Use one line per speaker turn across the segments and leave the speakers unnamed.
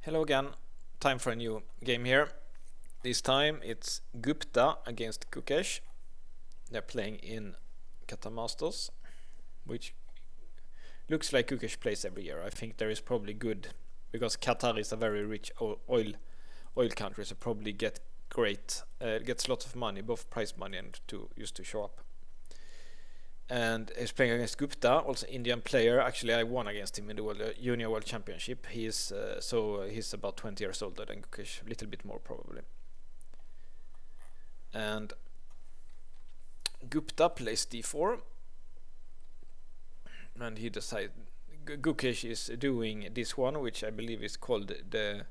Hello again, time for a new game here. This time it's Gupta against Gukesh. They're playing in Qatar Masters, which looks like Gukesh plays every year. I think there is probably good, because Qatar is a very rich oil country, so probably gets lots of money, both prize money and to show up. And he's playing against Gupta, also Indian player. Actually, I won against him in the Junior World Championship. He's about 20 years older than Gukesh, a little bit more probably. And Gupta plays d4, and he decides Gukesh is doing this one, which I believe is called the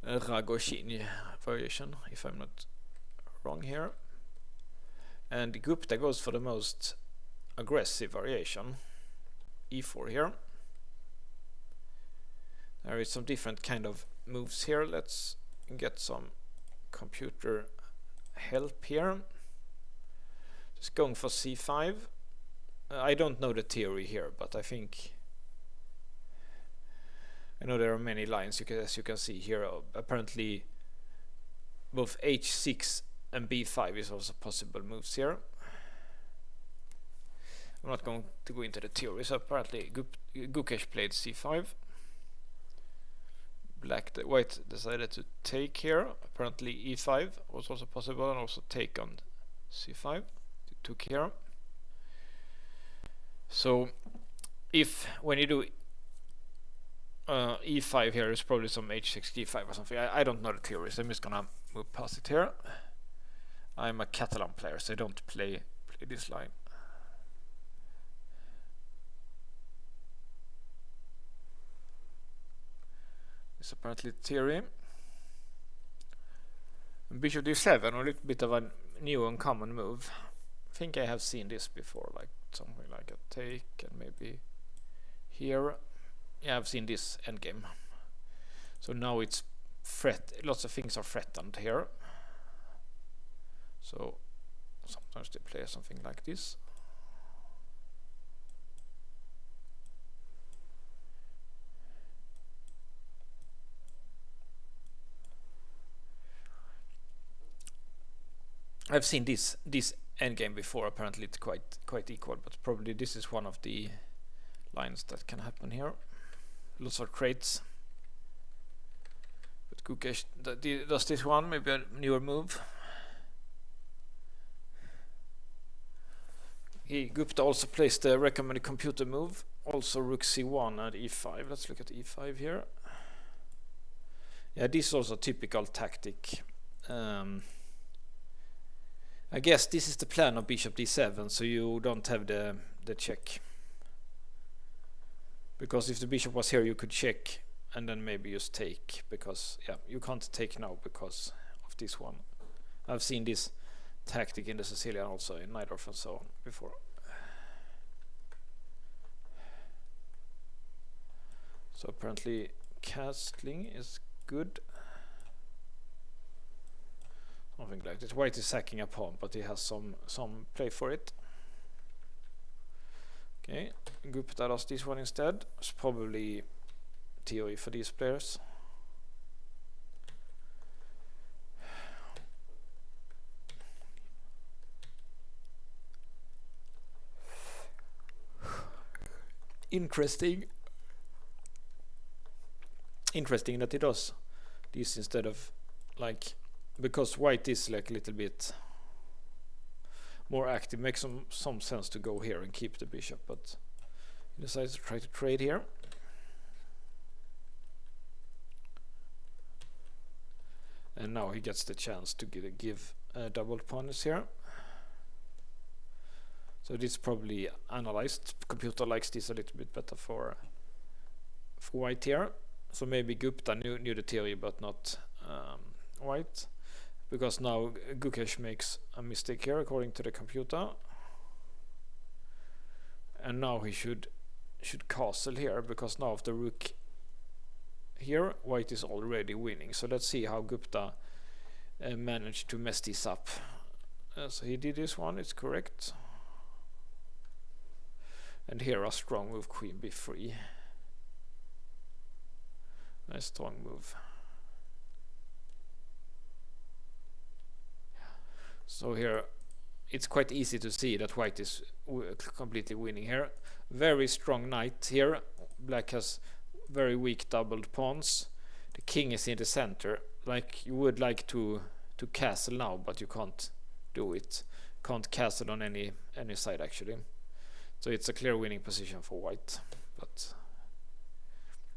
Ragoshin variation, if I'm not wrong here. And Gupta goes for the most aggressive variation, e4 here. There is some different kind of moves here. Let's get some computer help here. Just going for c5. I don't know the theory here, but I think I know there are many lines. As you can see here, apparently both h6 and b5 is also possible moves here. I'm not going to go into the theory. So apparently Gukesh played c5. White decided to take here. Apparently e5 was also possible, and also take on c5. They took here. So when you do e5 here, is probably some h6 d5 or something. I don't know the theory, so I'm just gonna move past it here. I'm a Catalan player, so I don't play this line. It's apparently theory. Bishop d7, a little bit of a new and common move. I think I have seen this before, like something like a take, and maybe here. Yeah, I've seen this endgame. So now it's lots of things are threatened here. So sometimes they play something like this. I've seen this endgame before. Apparently it's quite equal, but probably this is one of the lines that can happen here. Lots of traits. But Gukesh does this one, maybe a newer move. Gupta also plays the recommended computer move, also Rook c1 and e5. Let's look at e5 here. Yeah, this is also a typical tactic. I guess this is the plan of bishop d7, so you don't have the check. Because if the bishop was here, you could check and then maybe just take, because yeah, you can't take now because of this one. I've seen this tactic in the Sicilian also, in Niedorf and so on before. So apparently castling is good. Something like this. White is sacking a pawn, but he has some play for it. Okay, Gupta does this one instead. It's probably theory for these players. Interesting that he does this instead of, like, because white is like a little bit more active. Makes some sense to go here and keep the bishop, but he decides to try to trade here. And now he gets the chance to give double pawns here. So this is probably analyzed. Computer likes this a little bit better for white here. So maybe Gupta knew the theory, but not white. Because now Gukesh makes a mistake here according to the computer. And now he should castle here, because now of the rook here, white is already winning. So let's see how Gupta managed to mess this up. So he did this one, it's correct. And here a strong move, queen b3. Nice strong move. So here it's quite easy to see that white is completely winning here. Very strong knight here. Black has very weak doubled pawns. The king is in the center. Like you would like to castle now, but you can't do it. Can't castle on any side actually. So it's a clear winning position for white. But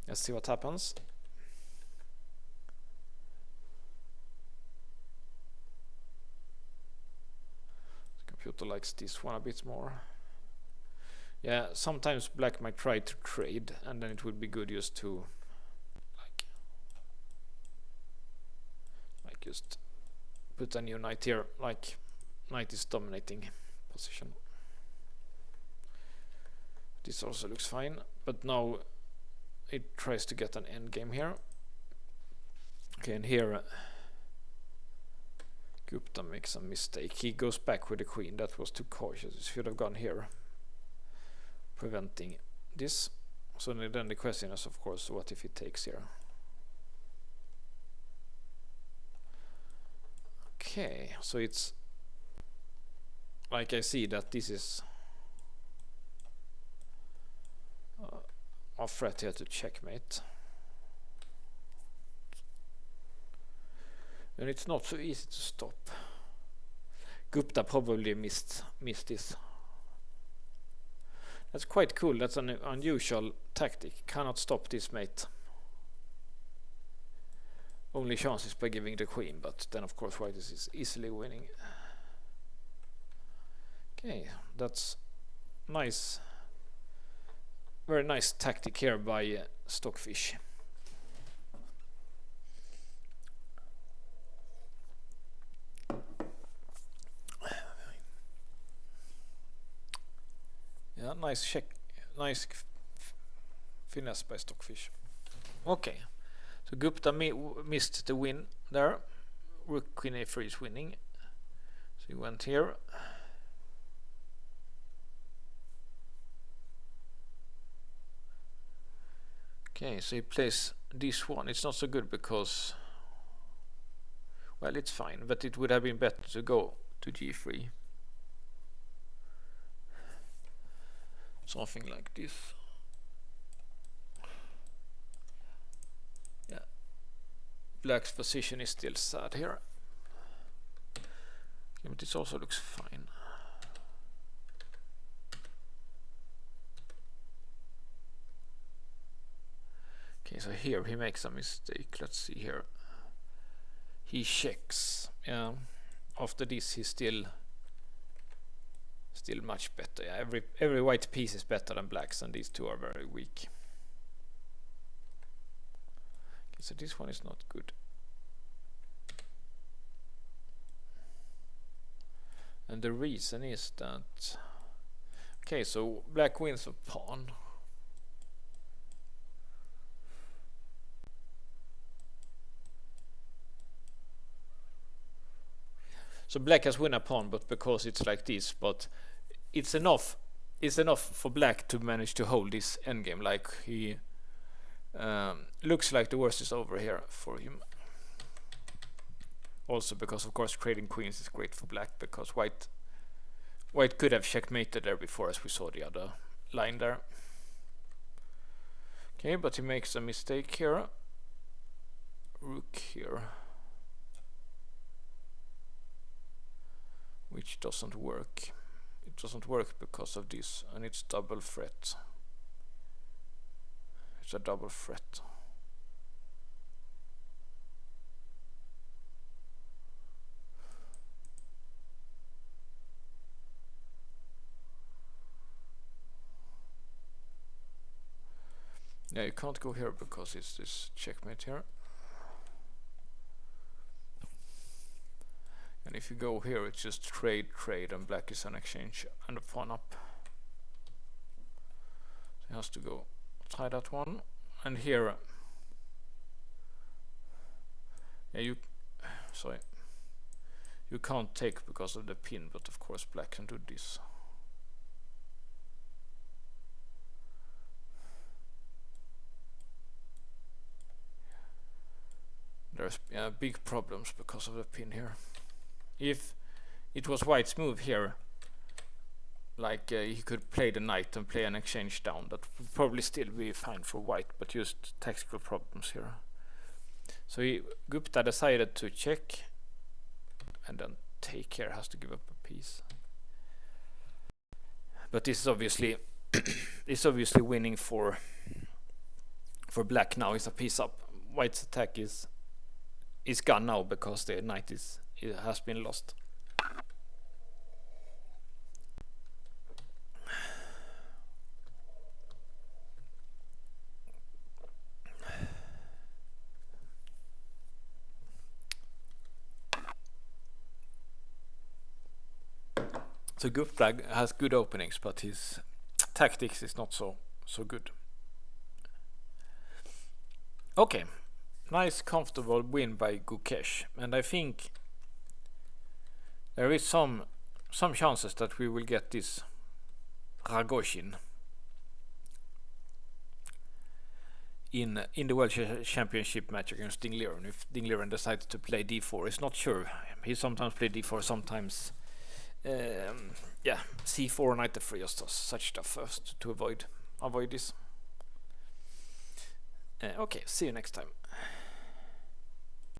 let's see what happens. The computer likes this one a bit more. Yeah, sometimes black might try to trade, and then it would be good just to like just put a new knight here. Like knight is dominating position. This also looks fine, but now it tries to get an endgame here. Okay, and here Gupta makes a mistake. He goes back with the queen. That was too cautious. He should have gone here, preventing this. So then the question is, of course, what if he takes here? Okay, so it's like I see that this is a threat here to checkmate. And it's not so easy to stop. Gupta probably missed this. That's quite cool. That's an unusual tactic. Cannot stop this mate. Only chance is by giving the queen, but then of course white is easily winning. Okay, that's nice. Very nice tactic here by Stockfish. Yeah, nice check, nice finesse by Stockfish. Okay, so Gupta missed the win there. Rook Queen A3 is winning. So he went here. Okay, so he plays this one. It's not so good because, well, it's fine, but it would have been better to go to G3. Something like this. Yeah. Black's position is still sad here. Okay, but this also looks fine. Okay, so here he makes a mistake. Let's see here. He checks. After this, he's still much better. Yeah, every white piece is better than black's, and these two are very weak. Okay, so this one is not good. And the reason is that, okay, so black wins a pawn. So black has won a pawn, but because it's like this, but it's enough for black to manage to hold this endgame. Like he looks like the worst is over here for him. Also because of course trading queens is great for black, because white could have checkmated there before, as we saw the other line there. Okay, but he makes a mistake here. Rook here, which doesn't work. It doesn't work because of this, and it's double threat. It's a double threat. Yeah, you can't go here because it's this checkmate here. And if you go here, it's just trade, and black is an exchange and a pawn up. So he has to go try that one. And here, yeah, you can't take because of the pin, but of course black can do this. there's big problems because of the pin here. If it was white's move here, like he could play the knight and play an exchange down, that would probably still be fine for white, but just tactical problems here. So Gupta decided to check and then take here, has to give up a piece. But this is obviously winning for black now. Is a piece up. White's attack is gone now because the knight has been lost. So Gupta has good openings, but his tactics is not so good. Okay, nice comfortable win by Gukesh, and I think there is some chances that we will get this Ragoshin in the World Championship match against Liren. If Liren decides to play d4, it's not sure. He sometimes plays d4, sometimes c4 knight f3, just such stuff first to avoid this. Okay, see you next time.